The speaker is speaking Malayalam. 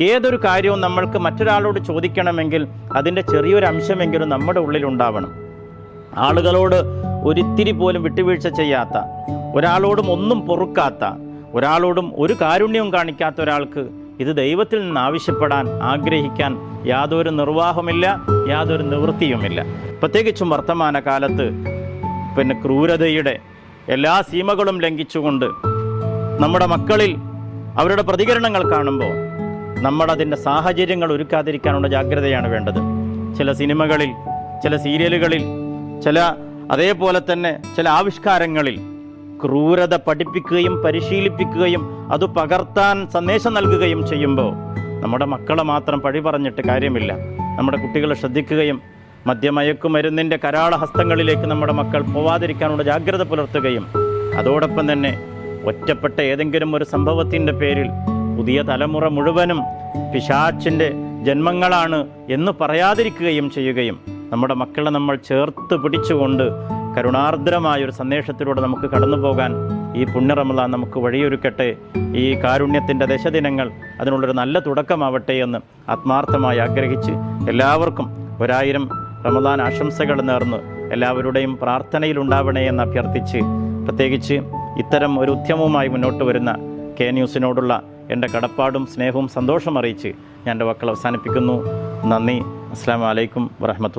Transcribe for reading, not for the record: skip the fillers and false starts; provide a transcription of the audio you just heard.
ഏതൊരു കാര്യവും നമ്മൾക്ക് മറ്റൊരാളോട് ചോദിക്കണമെങ്കിൽ അതിൻ്റെ ചെറിയൊരു അംശമെങ്കിലും നമ്മുടെ ഉള്ളിലുണ്ടാവണം. ആളുകളോട് ഒരിത്തിരി പോലും വിട്ടുവീഴ്ച ചെയ്യാത്ത, ഒരാളോടും ഒന്നും പൊറുക്കാത്ത, ഒരാളോടും ഒരു കാരുണ്യവും കാണിക്കാത്ത ഒരാൾക്ക് ഇത് ദൈവത്തിൽ നിന്ന് ആവശ്യപ്പെടാൻ ആഗ്രഹിക്കാൻ യാതൊരു നിർവാഹമില്ല, യാതൊരു നിവൃത്തിയുമില്ല. പ്രത്യേകിച്ചും വർത്തമാനകാലത്ത് ക്രൂരതയുടെ എല്ലാ സീമകളും ലംഘിച്ചുകൊണ്ട് നമ്മുടെ മക്കളിൽ അവരുടെ പ്രതികരണങ്ങൾ കാണുമ്പോൾ നമ്മളതിൻ്റെ സാഹചര്യങ്ങൾ ഒരുക്കാതിരിക്കാനുള്ള ജാഗ്രതയാണ് വേണ്ടത്. ചില സിനിമകളിൽ, ചില സീരിയലുകളിൽ, അതേപോലെ തന്നെ ചില ആവിഷ്കാരങ്ങളിൽ ക്രൂരത പഠിപ്പിക്കുകയും പരിശീലിപ്പിക്കുകയും അത് പകർത്താൻ സന്ദേശം നൽകുകയും ചെയ്യുമ്പോൾ നമ്മുടെ മക്കളെ മാത്രം പഴി പറഞ്ഞിട്ട് കാര്യമില്ല. നമ്മുടെ കുട്ടികളെ ശ്രദ്ധിക്കുകയും മദ്യമയക്കുമരുന്നിൻ്റെ കരാള ഹസ്തങ്ങളിലേക്ക് നമ്മുടെ മക്കൾ പോവാതിരിക്കാനുള്ള ജാഗ്രത പുലർത്തുകയും അതോടൊപ്പം തന്നെ ഒറ്റപ്പെട്ട ഏതെങ്കിലും ഒരു സംഭവത്തിൻ്റെ പേരിൽ പുതിയ തലമുറ മുഴുവനും പിശാചിൻ്റെ ജന്മങ്ങളാണ് എന്ന് പറയാതിരിക്കുകയും ചെയ്യുകയും നമ്മുടെ മക്കളെ നമ്മൾ ചേർത്ത് പിടിച്ചുകൊണ്ട് കരുണാർദ്രമായൊരു സന്ദേശത്തിലൂടെ നമുക്ക് കടന്നു പോകാൻ ഈ പുണ്യ റമളാൻ നമുക്ക് വഴിയൊരുക്കട്ടെ. ഈ കാരുണ്യത്തിൻ്റെ ദശദിനങ്ങൾ അതിനുള്ളൊരു നല്ല തുടക്കമാവട്ടെ എന്ന് ആത്മാർത്ഥമായി ആഗ്രഹിച്ച് എല്ലാവർക്കും 1000 റമളാൻ ആശംസകൾ നേർന്ന് എല്ലാവരുടെയും പ്രാർത്ഥനയിലുണ്ടാവണേ എന്ന് അഭ്യർത്ഥിച്ച്, പ്രത്യേകിച്ച് ഇത്തരം ഒരു ഉദ്യമവുമായി മുന്നോട്ട് വരുന്ന കെ ന്യൂസിനോടുള്ള എൻ്റെ കടപ്പാടും സ്നേഹവും സന്തോഷം അറിയിച്ച് ഞാൻ എൻ്റെ വാക്കുകൾ അവസാനിപ്പിക്കുന്നു. നന്ദി. അസ്സലാമു അലൈക്കും വറഹ്മത്തുള്ളാഹി.